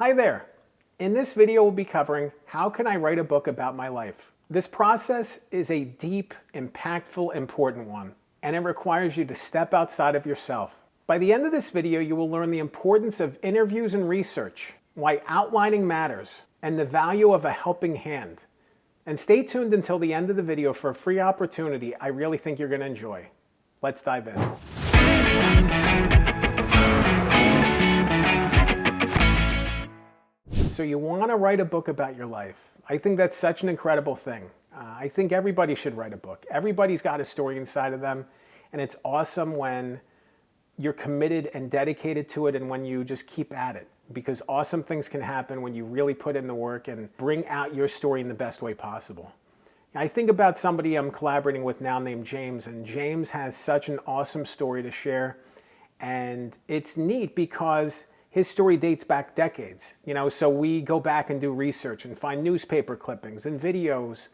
Hi there. In this video we'll be covering how can I write a book about my life. This process is a deep, impactful, important one, and it requires you to step outside of yourself. By the end of this video you will learn the importance of interviews and research, why outlining matters, and the value of a helping hand. And stay tuned until the end of the video for a free opportunity I really think you're going to enjoy. Let's dive in. So you want to write a book about your life. I think that's such an incredible thing. I think everybody should write a book. Everybody's got a story inside of them, and it's awesome when you're committed and dedicated to it and when you just keep at it, because awesome things can happen when you really put in the work and bring out your story in the best way possible. I think about somebody I'm collaborating with now named James, and James has such an awesome story to share, and it's neat because his story dates back decades, so we go back and do research and find newspaper clippings and videos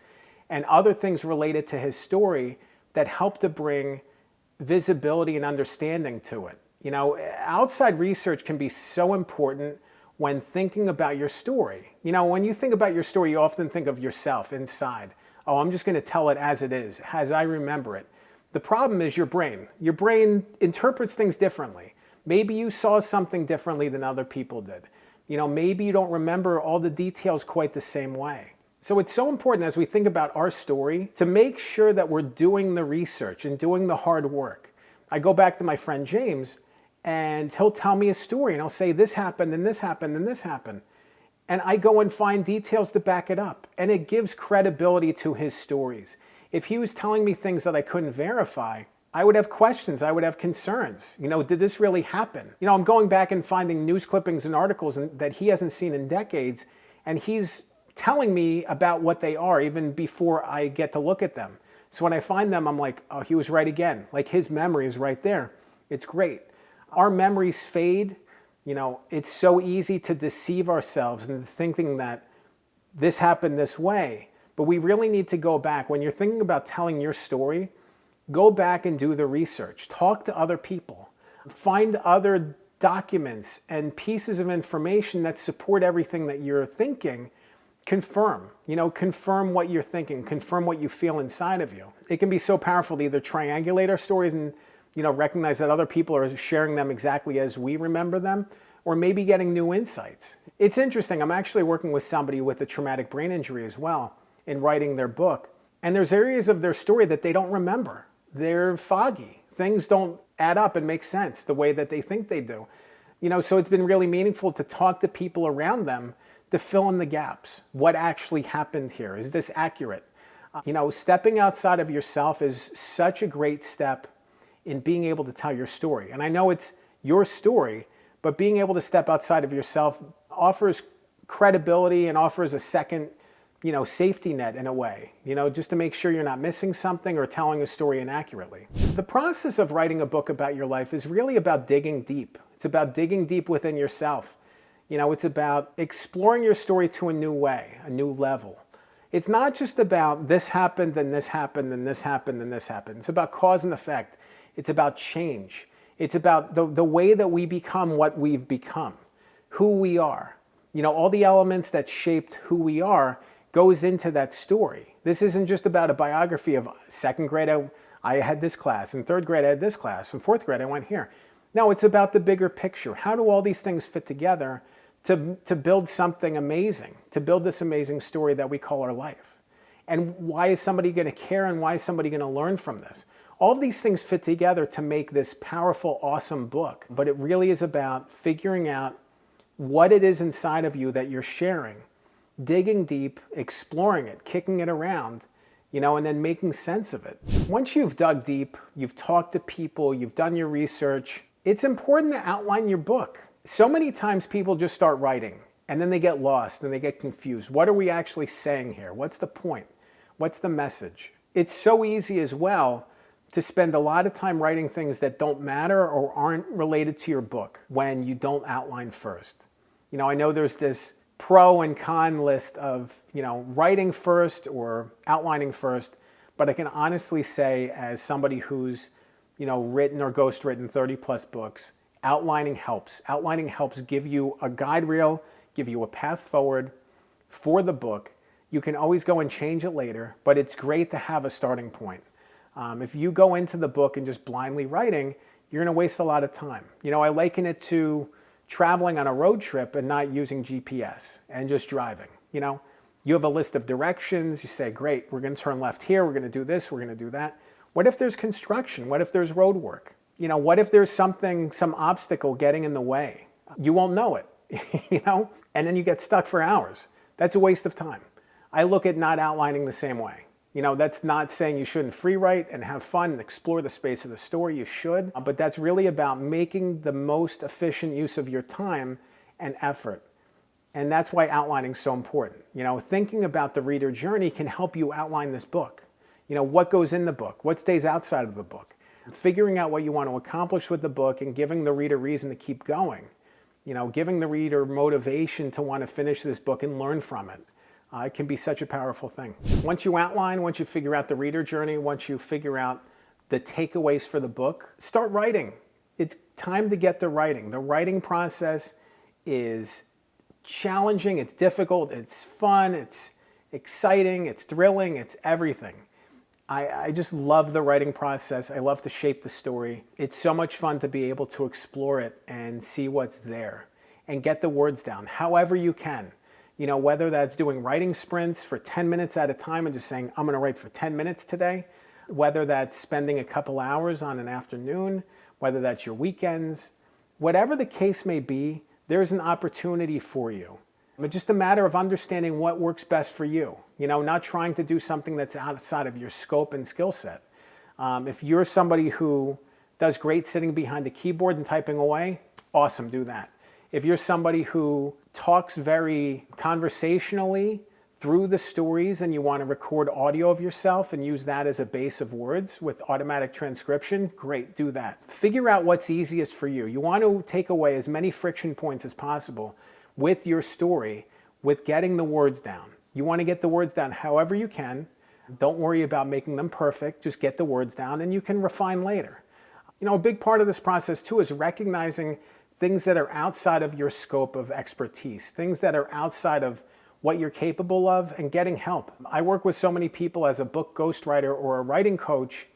and other things related to his story that help to bring visibility and understanding to it. Outside research can be so important when thinking about your story. When you think about your story, you often think of yourself inside. Oh, I'm just going to tell it as it is, as I remember it. The problem is your brain. Your brain interprets things differently. Maybe you saw something differently than other people did. Maybe you don't remember all the details quite the same way. So it's so important as we think about our story to make sure that we're doing the research and doing the hard work. I go back to my friend James, and he'll tell me a story, and I'll say this happened, and this happened, and this happened. And I go and find details to back it up, and it gives credibility to his stories. If he was telling me things that I couldn't verify, I would have questions, I would have concerns. Did this really happen? I'm going back and finding news clippings and articles that he hasn't seen in decades, and he's telling me about what they are even before I get to look at them. So when I find them, I'm like, oh, he was right again. Like his memory is right there. It's great. Our memories fade. It's so easy to deceive ourselves into thinking that this happened this way. But we really need to go back. When you're thinking about telling your story, go back and do the research. Talk to other people. Find other documents and pieces of information that support everything that you're thinking. Confirm what you're thinking, confirm what you feel inside of you. It can be so powerful to either triangulate our stories and recognize that other people are sharing them exactly as we remember them, or maybe getting new insights. It's interesting, I'm actually working with somebody with a traumatic brain injury as well in writing their book, and there's areas of their story that they don't remember. They're foggy. Things don't add up and make sense the way that they think they do. So it's been really meaningful to talk to people around them to fill in the gaps. What actually happened here? Is this accurate? Stepping outside of yourself is such a great step in being able to tell your story. And I know it's your story, but being able to step outside of yourself offers credibility and offers a second, safety net in a way, just to make sure you're not missing something or telling a story inaccurately. The process of writing a book about your life is really about digging deep. It's about digging deep within yourself. It's about exploring your story to a new way, a new level. It's not just about this happened, and this happened, and this happened, and this happened. It's about cause and effect. It's about change. It's about the way that we become what we've become, who we are. All the elements that shaped who we are goes into that story. This isn't just about a biography of second grade, I had this class, in third grade I had this class, in fourth grade I went here. No, it's about the bigger picture. How do all these things fit together to build something amazing, to build this amazing story that we call our life? And why is somebody going to care, and why is somebody going to learn from this? All of these things fit together to make this powerful, awesome book. But it really is about figuring out what it is inside of you that you're sharing, digging deep, exploring it, kicking it around, and then making sense of it. Once you've dug deep, you've talked to people, you've done your research, it's important to outline your book. So many times people just start writing and then they get lost and they get confused. What are we actually saying here? What's the point? What's the message? It's so easy as well to spend a lot of time writing things that don't matter or aren't related to your book when you don't outline first. I know there's this pro and con list of, writing first or outlining first, but I can honestly say, as somebody who's, written or ghostwritten 30 plus books, outlining helps. Outlining helps give you a guide rail, give you a path forward for the book. You can always go and change it later, but it's great to have a starting point. If you go into the book and just blindly writing, you're going to waste a lot of time. You know, I liken it to traveling on a road trip and not using GPS and just driving. You know, you have a list of directions. You say, great, we're going to turn left here. We're going to do this. We're going to do that. What if there's construction? What if there's road work? You know, what if there's some obstacle getting in the way? You won't know it, you know, and then you get stuck for hours. That's a waste of time. I look at not outlining the same way. You know, that's not saying you shouldn't free write and have fun and explore the space of the story. You should, but that's really about making the most efficient use of your time and effort. And that's why outlining is so important. You know, thinking about the reader journey can help you outline this book. You know, what goes in the book? What stays outside of the book? Figuring out what you want to accomplish with the book and giving the reader reason to keep going. You know, giving the reader motivation to want to finish this book and learn from it. It can be such a powerful thing. Once you outline, once you figure out the reader journey, once you figure out the takeaways for the book, start writing. It's time to get to writing. The writing process is challenging, it's difficult, it's fun, it's exciting, it's thrilling, it's everything. I just love the writing process. I love to shape the story. It's so much fun to be able to explore it and see what's there and get the words down however you can. You know, whether that's doing writing sprints for 10 minutes at a time and just saying, I'm going to write for 10 minutes today, whether that's spending a couple hours on an afternoon, whether that's your weekends, whatever the case may be, there's an opportunity for you. It's just a matter of understanding what works best for you. You know, not trying to do something that's outside of your scope and skill set. If you're somebody who does great sitting behind a keyboard and typing away, awesome, do that. If you're somebody who talks very conversationally through the stories and you want to record audio of yourself and use that as a base of words with automatic transcription, great, do that. Figure out what's easiest for you. You want to take away as many friction points as possible with your story, with getting the words down. You want to get the words down however you can. Don't worry about making them perfect. Just get the words down and you can refine later. You know, a big part of this process too is recognizing things that are outside of your scope of expertise, things that are outside of what you're capable of, and getting help. I work with so many people as a book ghostwriter or a writing coach,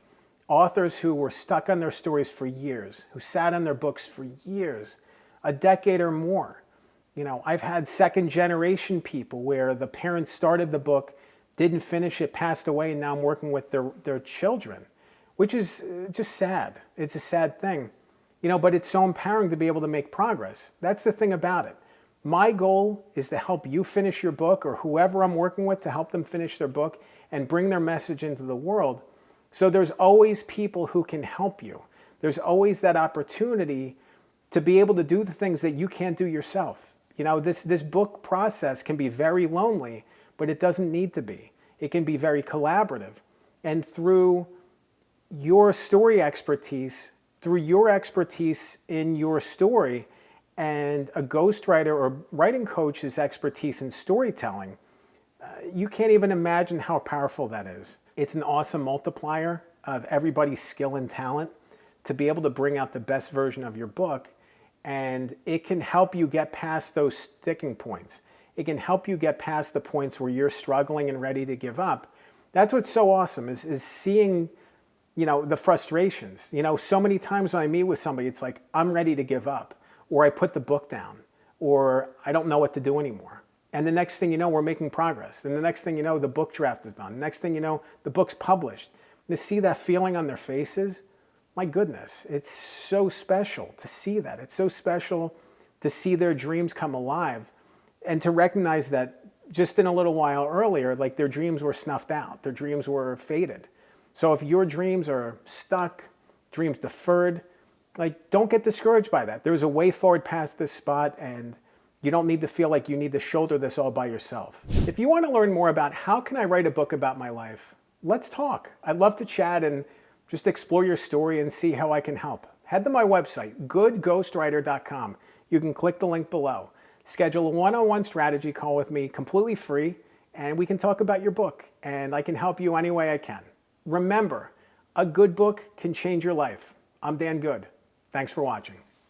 authors who were stuck on their stories for years, who sat on their books for years, a decade or more. You know, I've had second generation people where the parents started the book, didn't finish it, passed away, and now I'm working with their children, which is just sad. It's a sad thing. You know, but it's so empowering to be able to make progress. That's the thing about it. My goal is to help you finish your book, or whoever I'm working with to help them finish their book and bring their message into the world. So there's always people who can help you. There's always that opportunity to be able to do the things that you can't do yourself. You know, this book process can be very lonely, but it doesn't need to be. It can be very collaborative. And through your story expertise, through your expertise in your story and a ghostwriter or writing coach's expertise in storytelling, you can't even imagine how powerful that is. It's an awesome multiplier of everybody's skill and talent to be able to bring out the best version of your book, and it can help you get past those sticking points. It can help you get past the points where you're struggling and ready to give up. That's what's so awesome is seeing, you know, the frustrations. You know, so many times when I meet with somebody, it's like, I'm ready to give up, or I put the book down, or I don't know what to do anymore. And the next thing you know, we're making progress. And the next thing you know, the book draft is done. The next thing you know, the book's published. And to see that feeling on their faces, my goodness, it's so special to see that. It's so special to see their dreams come alive and to recognize that just in a little while earlier, like their dreams were snuffed out. Their dreams were faded. So if your dreams are stuck, dreams deferred, like, don't get discouraged by that. There's a way forward past this spot, and you don't need to feel like you need to shoulder this all by yourself. If you want to learn more about how can I write a book about my life, let's talk. I'd love to chat and just explore your story and see how I can help. Head to my website, goodghostwriter.com. You can click the link below. Schedule a one-on-one strategy call with me, completely free, and we can talk about your book, and I can help you any way I can. Remember, a good book can change your life. I'm Dan Good. Thanks for watching.